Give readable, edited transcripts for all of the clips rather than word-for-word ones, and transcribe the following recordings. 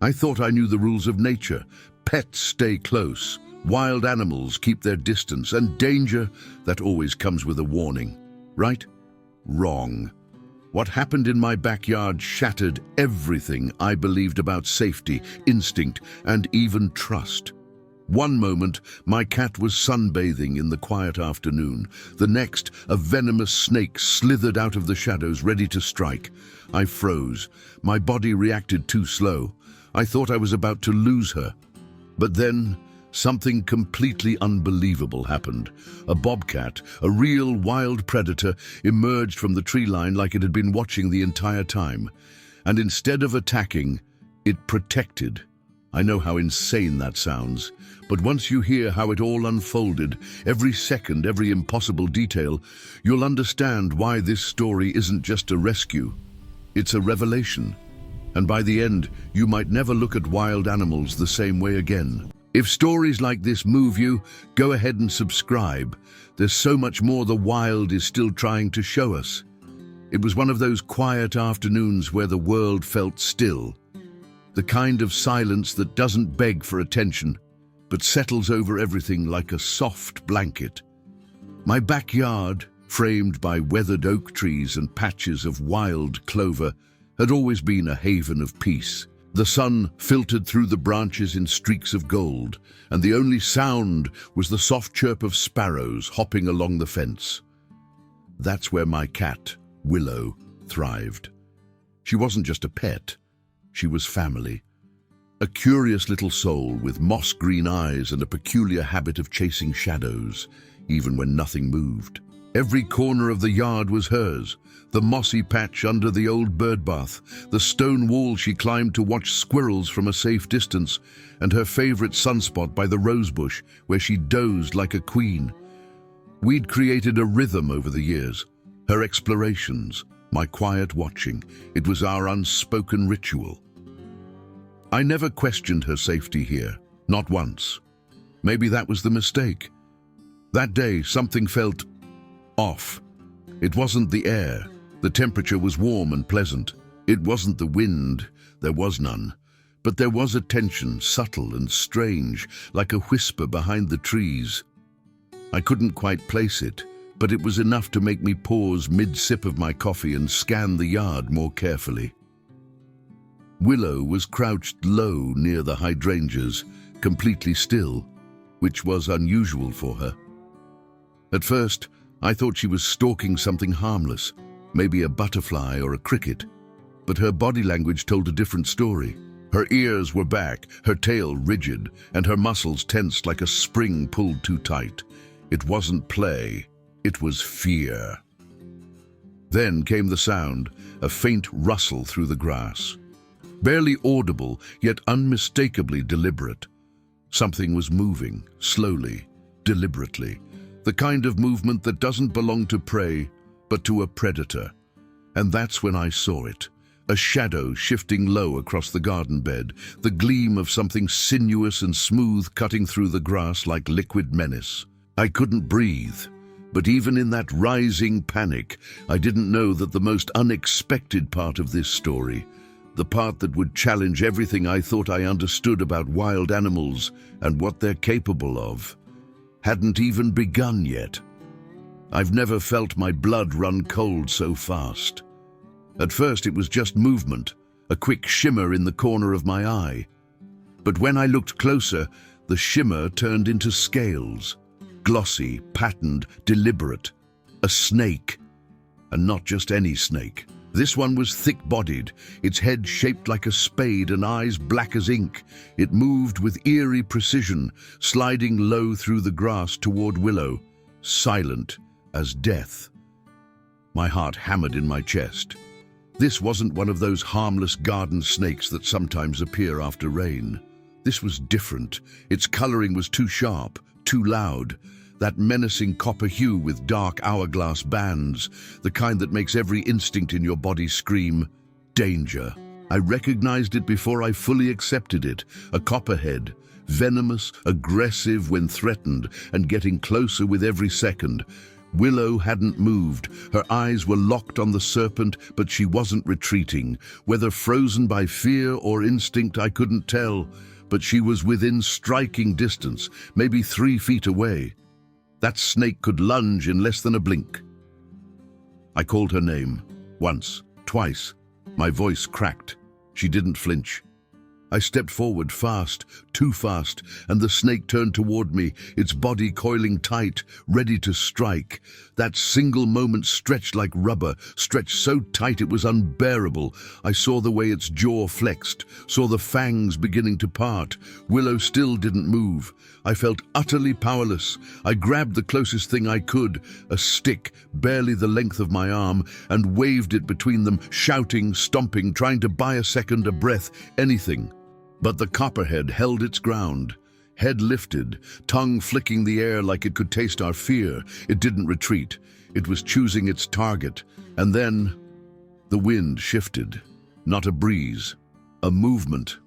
I thought I knew the rules of nature. Pets stay close, wild animals keep their distance, and danger, that always comes with a warning. Right? Wrong. What happened in my backyard shattered everything I believed about safety, instinct, and even trust. One moment, my cat was sunbathing in the quiet afternoon. The next, a venomous snake slithered out of the shadows, ready to strike. I froze. My body reacted too slow. I thought I was about to lose her. But then, something completely unbelievable happened. A bobcat, a real wild predator, emerged from the tree line like it had been watching the entire time. And instead of attacking, it protected. I know how insane that sounds, but once you hear how it all unfolded, every second, every impossible detail, you'll understand why this story isn't just a rescue. It's a revelation. And by the end, you might never look at wild animals the same way again. If stories like this move you, go ahead and subscribe. There's so much more the wild is still trying to show us. It was one of those quiet afternoons where the world felt still. The kind of silence that doesn't beg for attention, but settles over everything like a soft blanket. My backyard, framed by weathered oak trees and patches of wild clover, had always been a haven of peace. The sun filtered through the branches in streaks of gold, and the only sound was the soft chirp of sparrows hopping along the fence. That's where my cat, Willow, thrived. She wasn't just a pet. She was family. A curious little soul with moss-green eyes and a peculiar habit of chasing shadows, even when nothing moved. Every corner of the yard was hers. The mossy patch under the old bird bath, the stone wall she climbed to watch squirrels from a safe distance, and her favorite sunspot by the rosebush where she dozed like a queen. We'd created a rhythm over the years. Her explorations, my quiet watching, it was our unspoken ritual. I never questioned her safety here, not once. Maybe that was the mistake. That day, something felt off. It wasn't the air. The temperature was warm and pleasant. It wasn't the wind. There was none. But there was a tension, subtle and strange, like a whisper behind the trees. I couldn't quite place it, but it was enough to make me pause mid-sip of my coffee and scan the yard more carefully. Willow was crouched low near the hydrangeas, completely still, which was unusual for her. At first, I thought she was stalking something harmless, maybe a butterfly or a cricket, but her body language told a different story. Her ears were back, her tail rigid, and her muscles tensed like a spring pulled too tight. It wasn't play, it was fear. Then came the sound, a faint rustle through the grass. Barely audible, yet unmistakably deliberate. Something was moving, slowly, deliberately. The kind of movement that doesn't belong to prey, but to a predator. And that's when I saw it. A shadow shifting low across the garden bed, the gleam of something sinuous and smooth cutting through the grass like liquid menace. I couldn't breathe, but even in that rising panic, I didn't know that the most unexpected part of this story, the part that would challenge everything I thought I understood about wild animals and what they're capable of, hadn't even begun yet. I've never felt my blood run cold so fast. At first it was just movement, a quick shimmer in the corner of my eye. But when I looked closer, the shimmer turned into scales, glossy, patterned, deliberate. A snake, and not just any snake. This one was thick-bodied, its head shaped like a spade and eyes black as ink. It moved with eerie precision, sliding low through the grass toward Willow, silent as death. My heart hammered in my chest. This wasn't one of those harmless garden snakes that sometimes appear after rain. This was different. Its coloring was too sharp, too loud. That menacing copper hue with dark hourglass bands, the kind that makes every instinct in your body scream, danger. I recognized it before I fully accepted it, a copperhead, venomous, aggressive when threatened, and getting closer with every second. Willow hadn't moved. Her eyes were locked on the serpent, but she wasn't retreating. Whether frozen by fear or instinct, I couldn't tell, but she was within striking distance, maybe 3 feet away. That snake could lunge in less than a blink. I called her name. Once, twice. My voice cracked. She didn't flinch. I stepped forward fast, too fast, and the snake turned toward me, its body coiling tight, ready to strike. That single moment stretched like rubber, stretched so tight it was unbearable. I saw the way its jaw flexed, saw the fangs beginning to part. Willow still didn't move. I felt utterly powerless. I grabbed the closest thing I could, a stick, barely the length of my arm, and waved it between them, shouting, stomping, trying to buy a second, a breath, anything. But the copperhead held its ground. Head lifted, tongue flicking the air like it could taste our fear. It didn't retreat. It was choosing its target. And then the wind shifted. Not a breeze, a movement.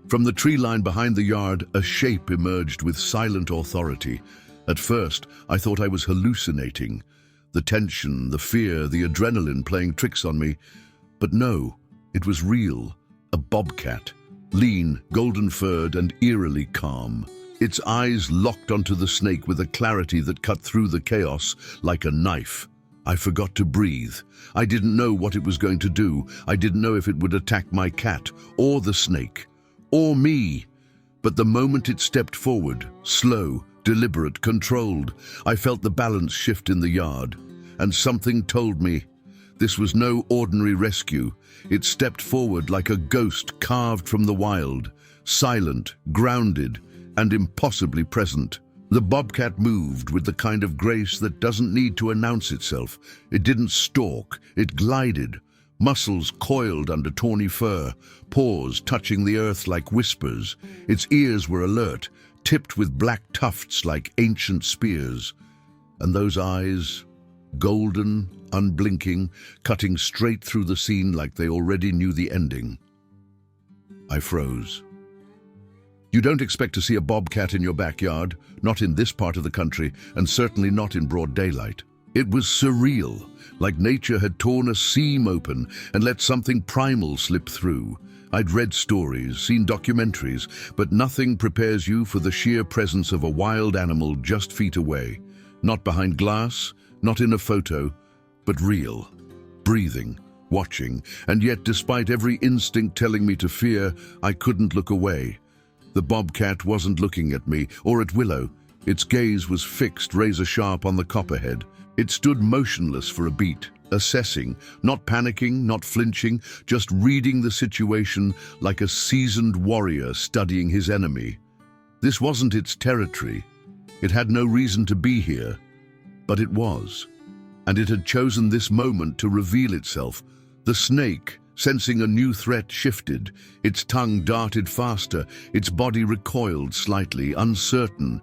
From the tree line behind the yard, a shape emerged with silent authority. At first, I thought I was hallucinating. The tension, the fear, the adrenaline playing tricks on me. But no, it was real. A bobcat. Lean, golden-furred, and eerily calm. Its eyes locked onto the snake with a clarity that cut through the chaos like a knife. I forgot to breathe. I didn't know what it was going to do. I didn't know if it would attack my cat, or the snake, or me. But the moment it stepped forward, slow, deliberate, controlled, I felt the balance shift in the yard. And something told me this was no ordinary rescue. It stepped forward like a ghost carved from the wild, silent, grounded, and impossibly present. The bobcat moved with the kind of grace that doesn't need to announce itself. It didn't stalk, it glided, muscles coiled under tawny fur, paws touching the earth like whispers. Its ears were alert, tipped with black tufts like ancient spears. And those eyes, golden, unblinking, cutting straight through the scene like they already knew the ending. I froze. You don't expect to see a bobcat in your backyard, not in this part of the country, and certainly not in broad daylight. It was surreal, like nature had torn a seam open and let something primal slip through. I'd read stories, seen documentaries, but nothing prepares you for the sheer presence of a wild animal just feet away. Not behind glass, not in a photo, but real, breathing, watching, and yet despite every instinct telling me to fear, I couldn't look away. The bobcat wasn't looking at me or at Willow. Its gaze was fixed razor-sharp on the copperhead. It stood motionless for a beat, assessing, not panicking, not flinching, just reading the situation like a seasoned warrior studying his enemy. This wasn't its territory. It had no reason to be here, but it was. And it had chosen this moment to reveal itself. The snake, sensing a new threat, shifted. Its tongue darted faster, its body recoiled slightly, uncertain.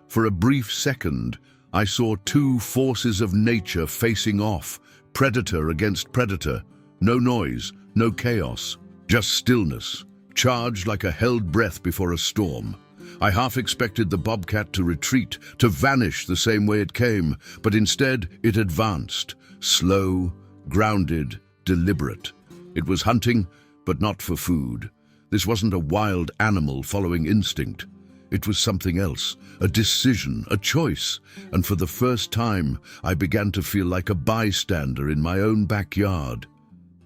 For a brief second, I saw two forces of nature facing off, predator against predator. No noise, no chaos, just stillness, charged like a held breath before a storm. I half expected the bobcat to retreat, to vanish the same way it came, but instead it advanced, slow, grounded, deliberate. It was hunting, but not for food. This wasn't a wild animal following instinct. It was something else, a decision, a choice, and for the first time I began to feel like a bystander in my own backyard.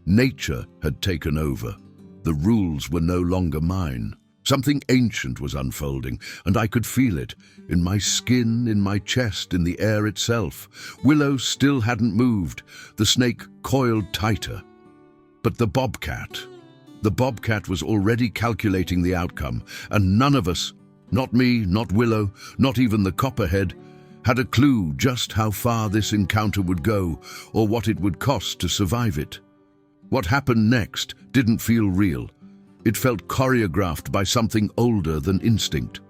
Nature had taken over. The rules were no longer mine. Something ancient was unfolding, and I could feel it, in my skin, in my chest, in the air itself. Willow still hadn't moved, the snake coiled tighter. But the bobcat was already calculating the outcome, and none of us, not me, not Willow, not even the copperhead, had a clue just how far this encounter would go, or what it would cost to survive it. What happened next didn't feel real. It felt choreographed by something older than instinct,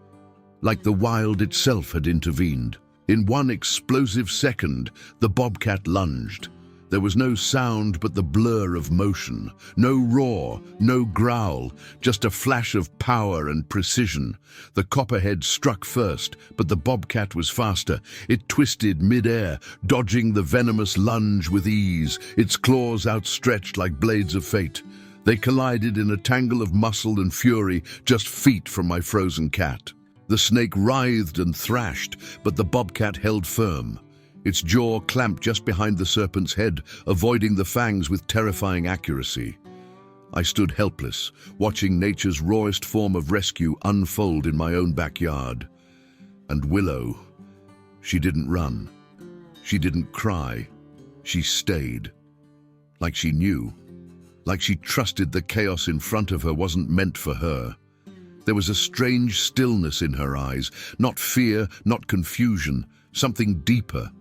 like the wild itself had intervened. In one explosive second, the bobcat lunged. There was no sound but the blur of motion, no roar, no growl, just a flash of power and precision. The copperhead struck first, but the bobcat was faster. It twisted mid-air, dodging the venomous lunge with ease, its claws outstretched like blades of fate. They collided in a tangle of muscle and fury just feet from my frozen cat. The snake writhed and thrashed, but the bobcat held firm. Its jaw clamped just behind the serpent's head, avoiding the fangs with terrifying accuracy. I stood helpless, watching nature's rawest form of rescue unfold in my own backyard. And Willow, she didn't run. She didn't cry. She stayed. Like she knew. Like she trusted the chaos in front of her wasn't meant for her. There was a strange stillness in her eyes, not fear, not confusion, something deeper.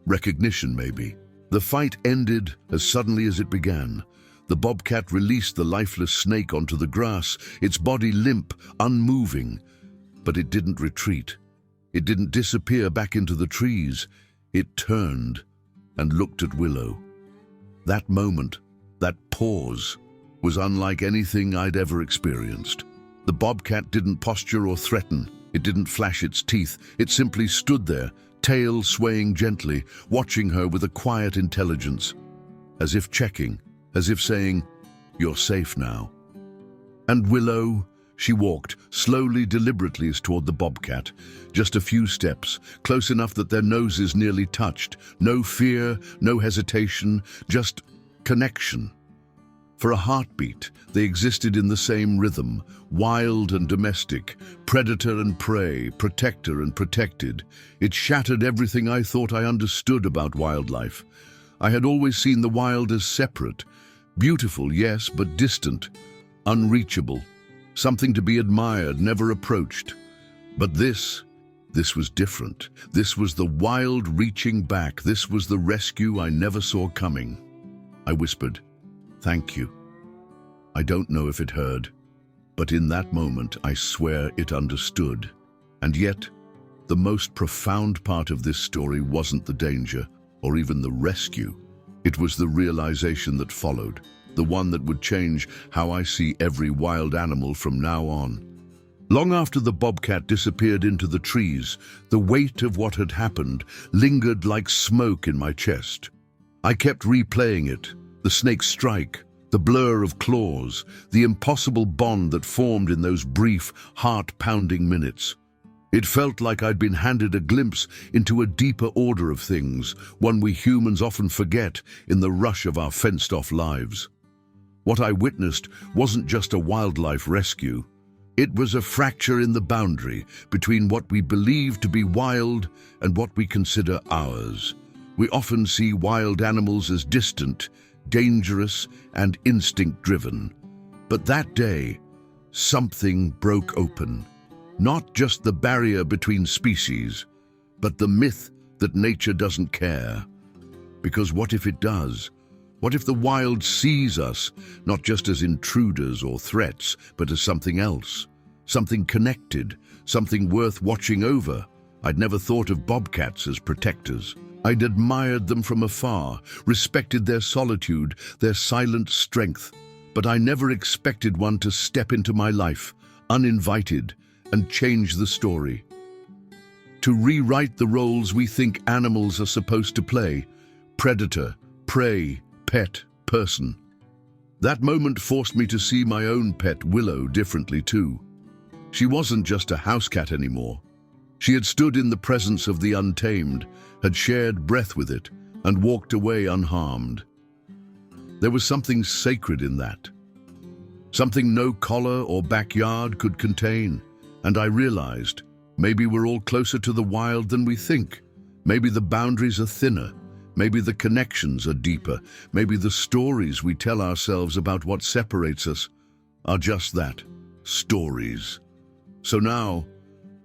Recognition, maybe. The fight ended as suddenly as it began. The bobcat released the lifeless snake onto the grass, its body limp, unmoving. But it didn't retreat. It didn't disappear back into the trees. It turned and looked at Willow. That moment, that pause, was unlike anything I'd ever experienced. The bobcat didn't posture or threaten. It didn't flash its teeth. It simply stood there, tail swaying gently, watching her with a quiet intelligence, as if checking, as if saying, "You're safe now." And Willow, she walked, slowly, deliberately toward the bobcat, just a few steps, close enough that their noses nearly touched. No fear, no hesitation, just connection. For a heartbeat, they existed in the same rhythm, wild and domestic, predator and prey, protector and protected. It shattered everything I thought I understood about wildlife. I had always seen the wild as separate, beautiful, yes, but distant, unreachable, something to be admired, never approached. But this was different. This was the wild reaching back. This was the rescue I never saw coming. I whispered, "Thank you." I don't know if it heard, but in that moment I swear it understood. And yet, the most profound part of this story wasn't the danger, or even the rescue. It was the realization that followed, the one that would change how I see every wild animal from now on. Long after the bobcat disappeared into the trees, the weight of what had happened lingered like smoke in my chest. I kept replaying it, the snake's strike, the blur of claws, the impossible bond that formed in those brief, heart-pounding minutes. It felt like I'd been handed a glimpse into a deeper order of things, one we humans often forget in the rush of our fenced-off lives. What I witnessed wasn't just a wildlife rescue. It was a fracture in the boundary between what we believe to be wild and what we consider ours. We often see wild animals as distant, dangerous, and instinct-driven. But that day, something broke open. Not just the barrier between species, but the myth that nature doesn't care. Because what if it does? What if the wild sees us, not just as intruders or threats, but as something else? Something connected, something worth watching over. I'd never thought of bobcats as protectors. I'd admired them from afar, respected their solitude, their silent strength. But I never expected one to step into my life, uninvited, and change the story. To rewrite the roles we think animals are supposed to play: predator, prey, pet, person. That moment forced me to see my own pet Willow differently too. She wasn't just a house cat anymore. She had stood in the presence of the untamed, had shared breath with it, and walked away unharmed. There was something sacred in that. Something no collar or backyard could contain. And I realized, maybe we're all closer to the wild than we think. Maybe the boundaries are thinner. Maybe the connections are deeper. Maybe the stories we tell ourselves about what separates us are just that, stories. So now,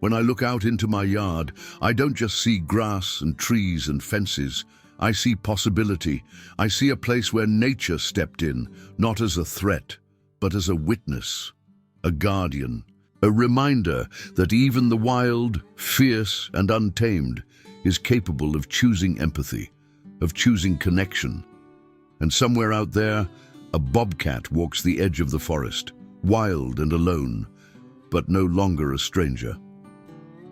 when I look out into my yard, I don't just see grass and trees and fences. I see possibility. I see a place where nature stepped in, not as a threat, but as a witness, a guardian, a reminder that even the wild, fierce, and untamed is capable of choosing empathy, of choosing connection, And somewhere out there, a bobcat walks the edge of the forest, wild and alone, but no longer a stranger.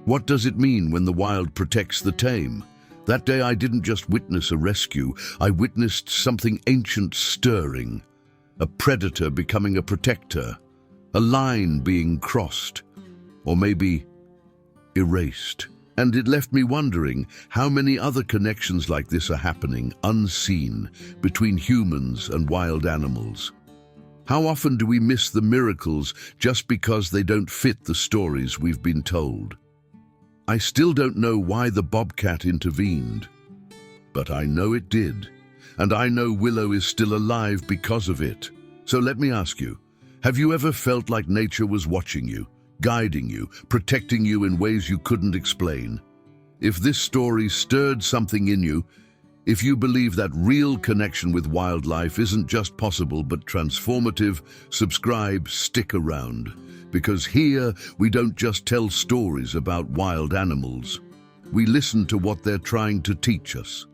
What does it mean when the wild protects the tame? That day I didn't just witness a rescue, I witnessed something ancient stirring. A predator becoming a protector, a line being crossed, or maybe erased. And it left me wondering how many other connections like this are happening, unseen, between humans and wild animals. How often do we miss the miracles just because they don't fit the stories we've been told? I still don't know why the bobcat intervened, but I know it did, and I know Willow is still alive because of it. So let me ask you, have you ever felt like nature was watching you, guiding you, protecting you in ways you couldn't explain? If this story stirred something in you, if you believe that real connection with wildlife isn't just possible but transformative, subscribe, stick around. Because here we don't just tell stories about wild animals. We listen to what they're trying to teach us.